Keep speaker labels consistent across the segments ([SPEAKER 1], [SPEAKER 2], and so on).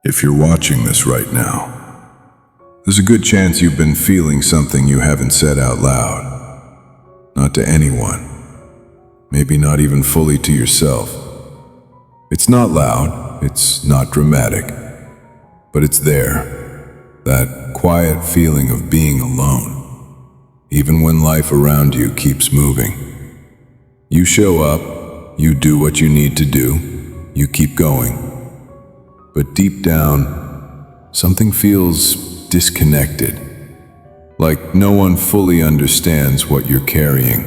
[SPEAKER 1] If you're watching this right now, there's a good chance you've been feeling something you haven't said out loud. Not to anyone. Maybe not even fully to yourself. It's not loud, it's not dramatic, but it's there. That quiet feeling of being alone, even when life around you keeps moving. You show up, you do what you need to do, you keep going. But deep down, something feels disconnected, like no one fully understands what you're carrying.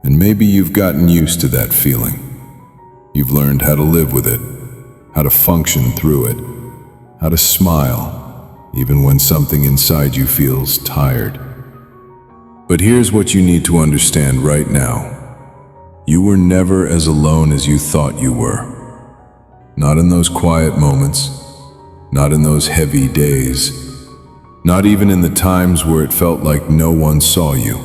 [SPEAKER 1] And maybe you've gotten used to that feeling. You've learned how to live with it, how to function through it, how to smile, even when something inside you feels tired. But here's what you need to understand right now. You were never as alone as you thought you were. Not in those quiet moments, not in those heavy days, not even in the times where it felt like no one saw you.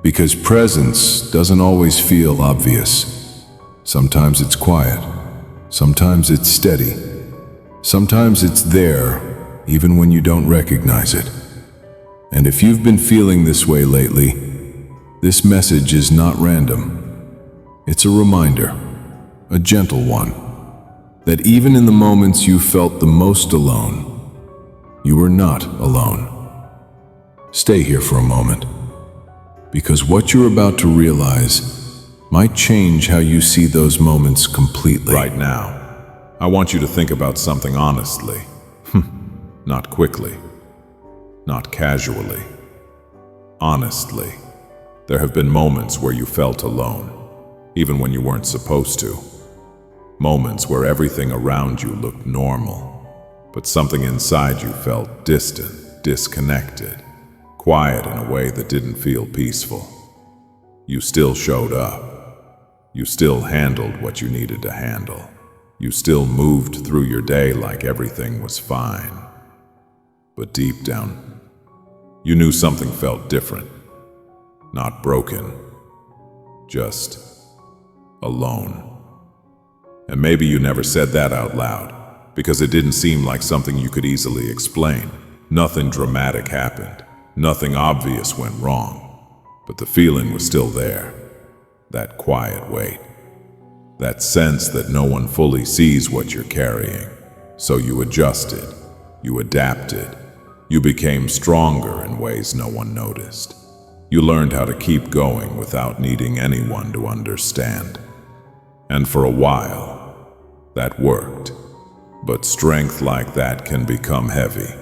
[SPEAKER 1] Because presence doesn't always feel obvious. Sometimes it's quiet, sometimes it's steady, sometimes it's there even when you don't recognize it. And if you've been feeling this way lately, this message is not random. It's a reminder, a gentle one, that even in the moments you felt the most alone, you were not alone. Stay here for a moment, because what you're about to realize might change how you see those moments completely.
[SPEAKER 2] Right now, I want you to think about something honestly, not quickly, not casually. Honestly, there have been moments where you felt alone, even when you weren't supposed to. Moments where everything around you looked normal, but something inside you felt distant, disconnected, quiet in a way that didn't feel peaceful. You still showed up. You still handled what you needed to handle. You still moved through your day like everything was fine. But deep down, you knew something felt different. Not broken, just alone. And maybe you never said that out loud, because it didn't seem like something you could easily explain. Nothing dramatic happened. Nothing obvious went wrong. But the feeling was still there. That quiet weight. That sense that no one fully sees what you're carrying. So you adjusted. You adapted. You became stronger in ways no one noticed. You learned how to keep going without needing anyone to understand. And for a while, that worked. But strength like that can become heavy,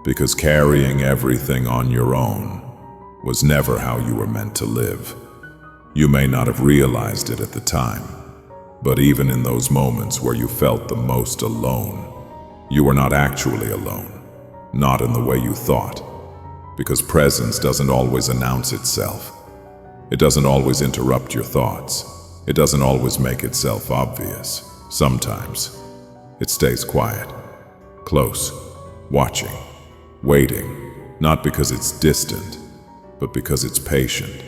[SPEAKER 2] because carrying everything on your own was never how you were meant to live. You may not have realized it at the time, but even in those moments where you felt the most alone, you were not actually alone, not in the way you thought, because presence doesn't always announce itself. It doesn't always interrupt your thoughts. It doesn't always make itself obvious. Sometimes it stays quiet, close, watching, waiting, not because it's distant, but because it's patient.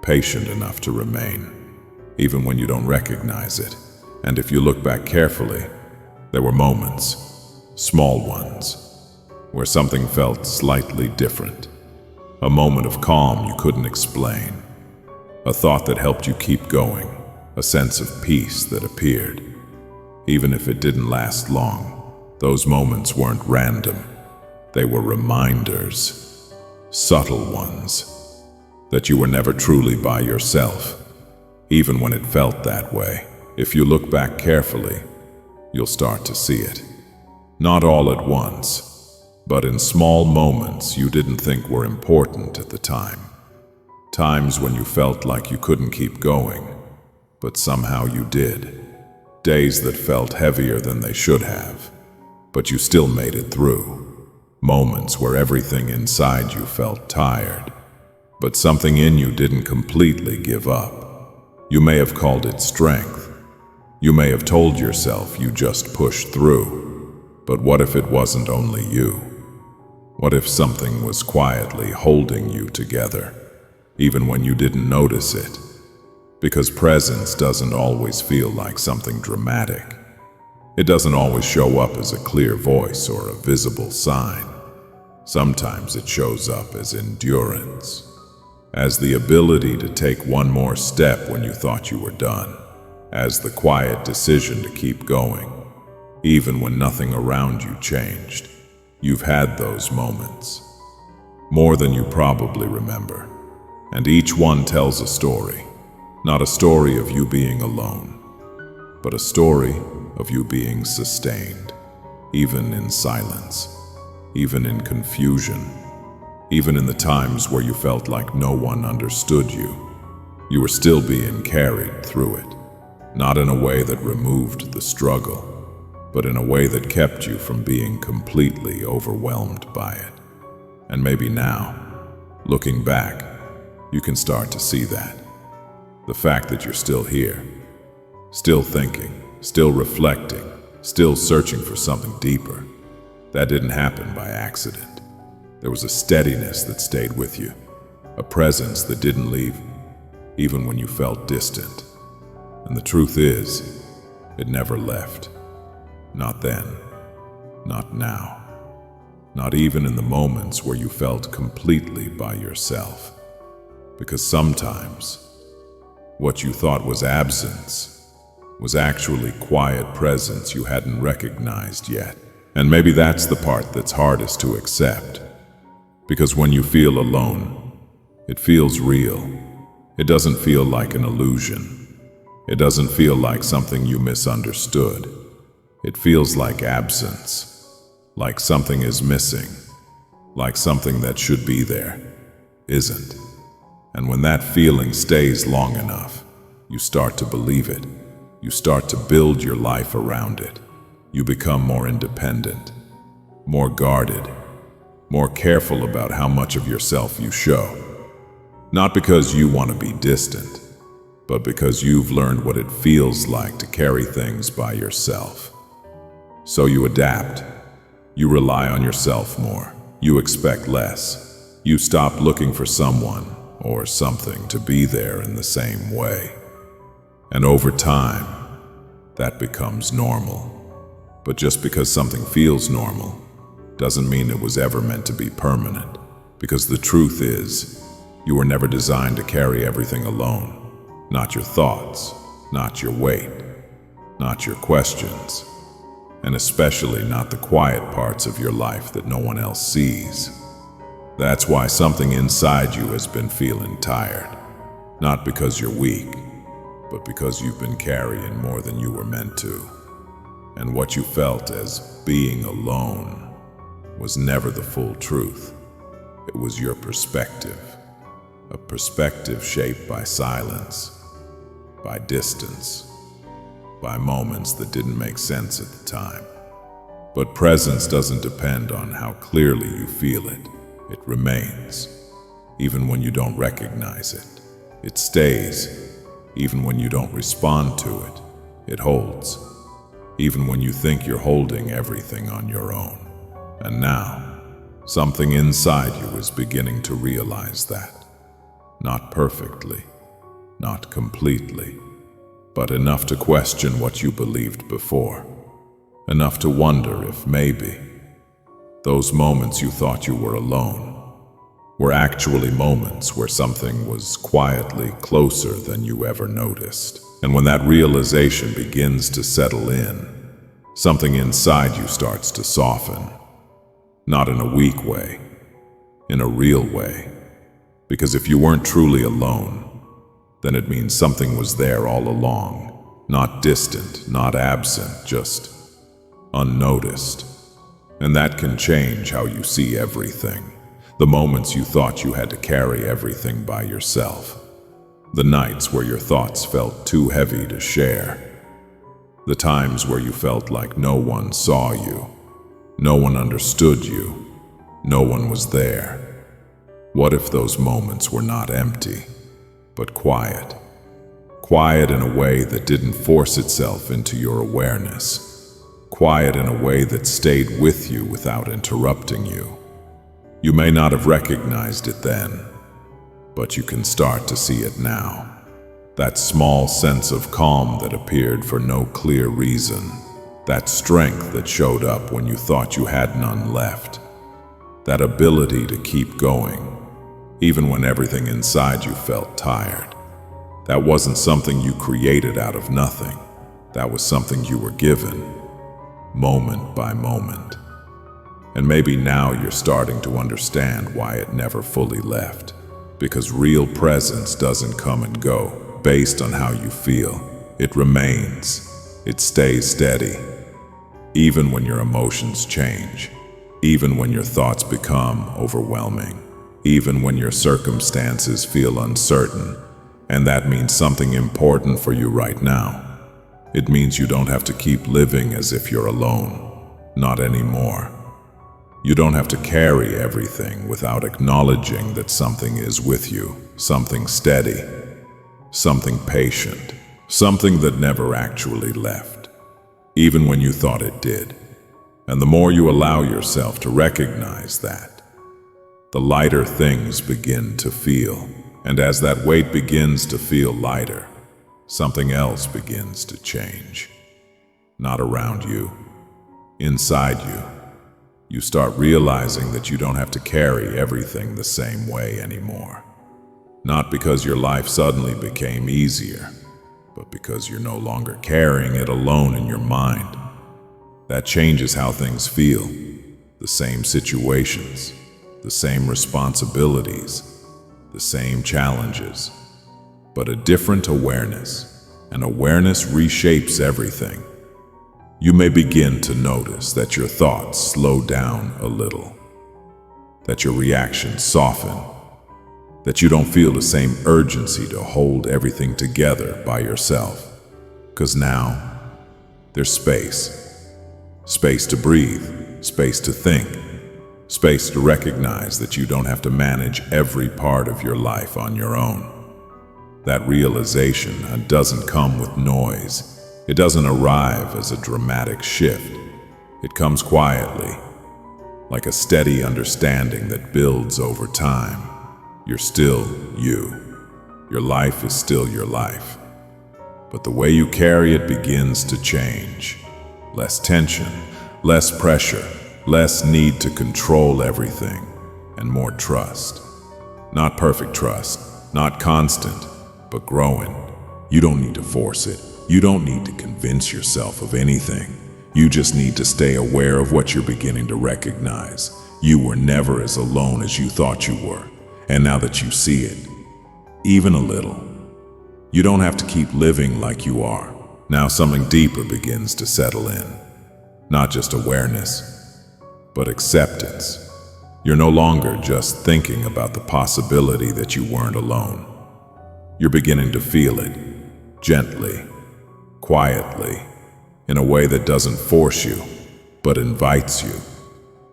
[SPEAKER 2] Patient enough to remain, even when you don't recognize it. And if you look back carefully, there were moments, small ones, where something felt slightly different. A moment of calm you couldn't explain. A thought that helped you keep going. A sense of peace that appeared. Even if it didn't last long, those moments weren't random. They were reminders, subtle ones, that you were never truly by yourself, even when it felt that way. If you look back carefully, you'll start to see it. Not all at once, but in small moments you didn't think were important at the time. Times when you felt like you couldn't keep going, but somehow you did. Days that felt heavier than they should have, but you still made it through. Moments where everything inside you felt tired, but something in you didn't completely give up. You may have called it strength. You may have told yourself you just pushed through. But what if it wasn't only you? What if something was quietly holding you together, even when you didn't notice it? Because presence doesn't always feel like something dramatic. It doesn't always show up as a clear voice or a visible sign. Sometimes it shows up as endurance, as the ability to take one more step when you thought you were done, as the quiet decision to keep going, even when nothing around you changed. You've had those moments, more than you probably remember, and each one tells a story, not a story of you being alone, but a story of you being sustained, even in silence, even in confusion, even in the times where you felt like no one understood you. You were still being carried through it, not in a way that removed the struggle, but in a way that kept you from being completely overwhelmed by it. And maybe now, looking back, you can start to see that. The fact that you're still here, still thinking, still reflecting, still searching for something deeper, that didn't happen by accident. There was a steadiness that stayed with you, a presence that didn't leave, even when you felt distant. And the truth is, it never left. Not then, not now, not even in the moments where you felt completely by yourself. Because sometimes, what you thought was absence was actually quiet presence you hadn't recognized yet. And maybe that's the part that's hardest to accept. Because when you feel alone, it feels real. It doesn't feel like an illusion. It doesn't feel like something you misunderstood. It feels like absence, like something is missing, like something that should be there isn't. And when that feeling stays long enough, you start to believe it. You start to build your life around it. You become more independent, more guarded, more careful about how much of yourself you show. Not because you want to be distant, but because you've learned what it feels like to carry things by yourself. So you adapt. You rely on yourself more. You expect less. You stop looking for someone or something to be there in the same way. And over time, that becomes normal. But just because something feels normal doesn't mean it was ever meant to be permanent. Because the truth is, you were never designed to carry everything alone. Not your thoughts, not your weight, not your questions, and especially not the quiet parts of your life that no one else sees. That's why something inside you has been feeling tired. Not because you're weak, but because you've been carrying more than you were meant to. And what you felt as being alone was never the full truth. It was your perspective, a perspective shaped by silence, by distance, by moments that didn't make sense at the time. But presence doesn't depend on how clearly you feel it. It remains, even when you don't recognize it. It stays, even when you don't respond to it. It holds, even when you think you're holding everything on your own. And now, something inside you is beginning to realize that. Not perfectly, not completely, but enough to question what you believed before. Enough to wonder if maybe those moments you thought you were alone were actually moments where something was quietly closer than you ever noticed. And when that realization begins to settle in, something inside you starts to soften. Not in a weak way, in a real way. Because if you weren't truly alone, then it means something was there all along. Not distant, not absent, just unnoticed. And that can change how you see everything. The moments you thought you had to carry everything by yourself. The nights where your thoughts felt too heavy to share. The times where you felt like no one saw you, no one understood you, no one was there. What if those moments were not empty, but quiet? Quiet in a way that didn't force itself into your awareness. Quiet in a way that stayed with you without interrupting you. You may not have recognized it then, but you can start to see it now. That small sense of calm that appeared for no clear reason. That strength that showed up when you thought you had none left. That ability to keep going, even when everything inside you felt tired. That wasn't something you created out of nothing. That was something you were given, moment by moment. And maybe now you're starting to understand why it never fully left. Because real presence doesn't come and go based on how you feel. It remains. It stays steady. Even when your emotions change. Even when your thoughts become overwhelming. Even when your circumstances feel uncertain. And that means something important for you right now. It means you don't have to keep living as if you're alone. Not anymore. You don't have to carry everything without acknowledging that something is with you, something steady, something patient, something that never actually left, even when you thought it did. And the more you allow yourself to recognize that, the lighter things begin to feel. And as that weight begins to feel lighter, something else begins to change. Not around you, inside you. You start realizing that you don't have to carry everything the same way anymore. Not because your life suddenly became easier, but because you're no longer carrying it alone in your mind. That changes how things feel. The same situations, the same responsibilities, the same challenges, but a different awareness. And awareness reshapes everything. You may begin to notice that your thoughts slow down a little, that your reactions soften, that you don't feel the same urgency to hold everything together by yourself. Because now, there's space. Space to breathe, space to think, space to recognize that you don't have to manage every part of your life on your own. That realization doesn't come with noise. It doesn't arrive as a dramatic shift. It comes quietly, like a steady understanding that builds over time. You're still you. Your life is still your life. But the way you carry it begins to change. Less tension, less pressure, less need to control everything, and more trust. Not perfect trust, not constant, but growing. You don't need to force it. You don't need to convince yourself of anything. You just need to stay aware of what you're beginning to recognize. You were never as alone as you thought you were. And now that you see it, even a little, you don't have to keep living like you are. Now something deeper begins to settle in. Not just awareness, but acceptance. You're no longer just thinking about the possibility that you weren't alone. You're beginning to feel it, gently, quietly, in a way that doesn't force you, but invites you.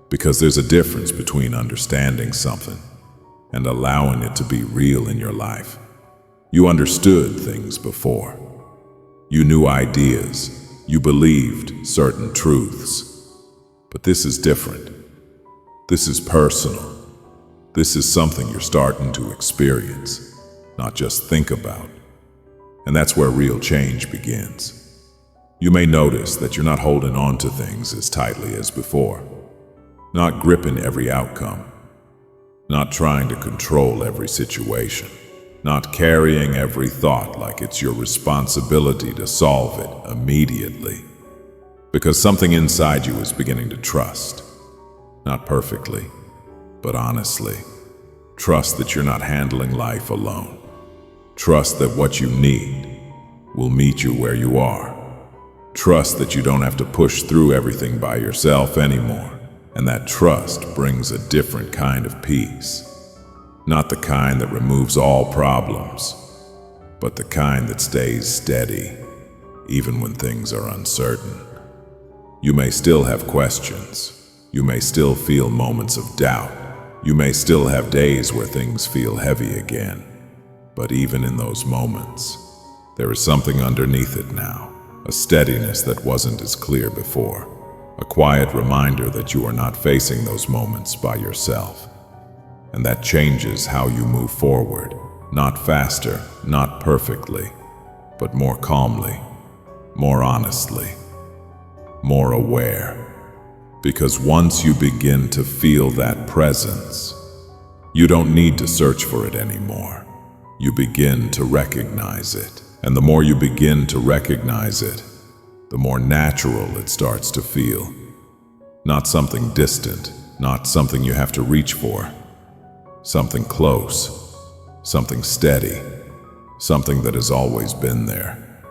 [SPEAKER 2] Because there's a difference between understanding something and allowing it to be real in your life. You understood things before. You knew ideas. You believed certain truths. But this is different. This is personal. This is something you're starting to experience, not just think about. And that's where real change begins. You may notice that you're not holding on to things as tightly as before, not gripping every outcome, not trying to control every situation, not carrying every thought like it's your responsibility to solve it immediately. Because something inside you is beginning to trust, not perfectly, but honestly. Trust that you're not handling life alone. Trust that what you need will meet you where you are. Trust that you don't have to push through everything by yourself anymore. And that trust brings a different kind of peace. Not the kind that removes all problems, but the kind that stays steady, even when things are uncertain. You may still have questions. You may still feel moments of doubt. You may still have days where things feel heavy again. But even in those moments, there is something underneath it now, a steadiness that wasn't as clear before, a quiet reminder that you are not facing those moments by yourself. And that changes how you move forward, not faster, not perfectly, but more calmly, more honestly. more aware. Because once you begin to feel that presence, you don't need to search for it anymore. You begin to recognize it. And the more you begin to recognize it, the more natural it starts to feel. Not something distant, not something you have to reach for. Something close, something steady, something that has always been there,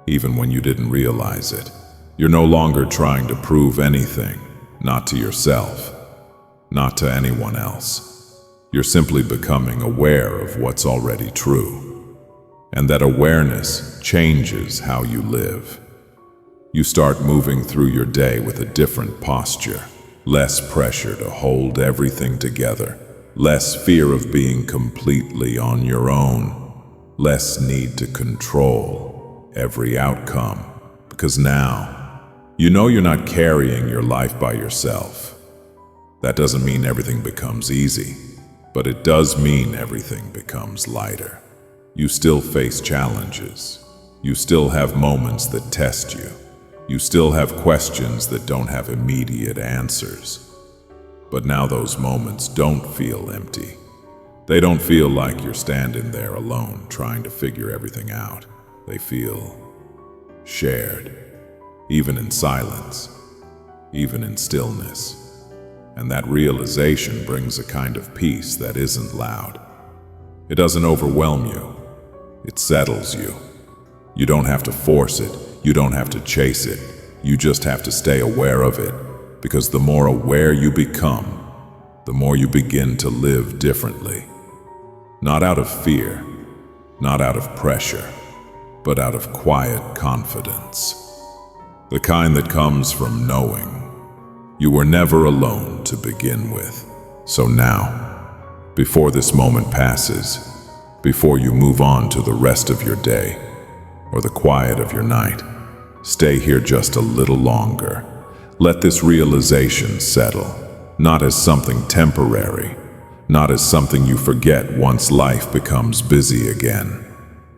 [SPEAKER 2] even when you didn't realize it. You're no longer trying to prove anything, not to yourself, not to anyone else. You're simply becoming aware of what's already true. And that awareness changes how you live. You start moving through your day with a different posture, less pressure to hold everything together, less fear of being completely on your own, less need to control every outcome, because now you know you're not carrying your life by yourself. That doesn't mean everything becomes easy, but it does mean everything becomes lighter. You still face challenges. You still have moments that test you. You still have questions that don't have immediate answers. But now those moments don't feel empty. They don't feel like you're standing there alone trying to figure everything out. They feel shared, even in silence, even in stillness. And that realization brings a kind of peace that isn't loud. It doesn't overwhelm you. It settles you. You don't have to force it. You don't have to chase it. You just have to stay aware of it. Because the more aware you become, the more you begin to live differently. Not out of fear, not out of pressure, but out of quiet confidence. The kind that comes from knowing you were never alone to begin with. So now, before this moment passes, before you move on to the rest of your day or the quiet of your night, stay here just a little longer. Let this realization settle, not as something temporary, not as something you forget once life becomes busy again,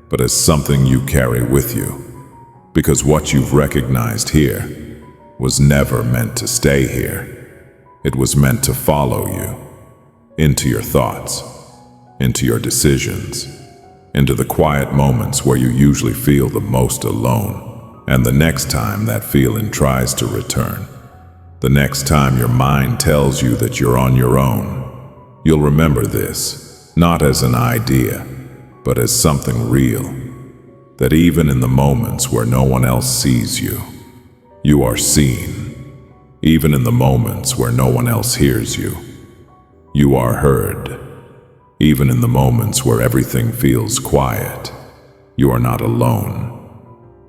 [SPEAKER 2] but as something you carry with you. Because what you've recognized here was never meant to stay here. It was meant to follow you into your thoughts, into your decisions, into the quiet moments where you usually feel the most alone. And the next time that feeling tries to return, the next time your mind tells you that you're on your own, you'll remember this, not as an idea, but as something real. That even in the moments where no one else sees you, you are seen. Even in the moments where no one else hears you, you are heard. Even in the moments where everything feels quiet, you are not alone.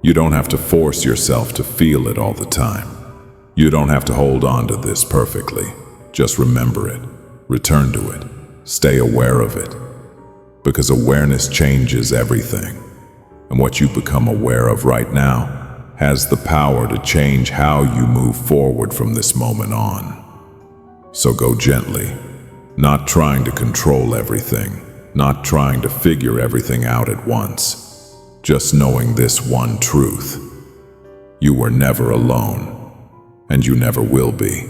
[SPEAKER 2] You don't have to force yourself to feel it all the time. You don't have to hold on to this perfectly. Just remember it, return to it, stay aware of it. Because awareness changes everything. And what you become aware of right now has the power to change how you move forward from this moment on. So go gently, not trying to control everything, not trying to figure everything out at once, just knowing this one truth: you were never alone, and you never will be.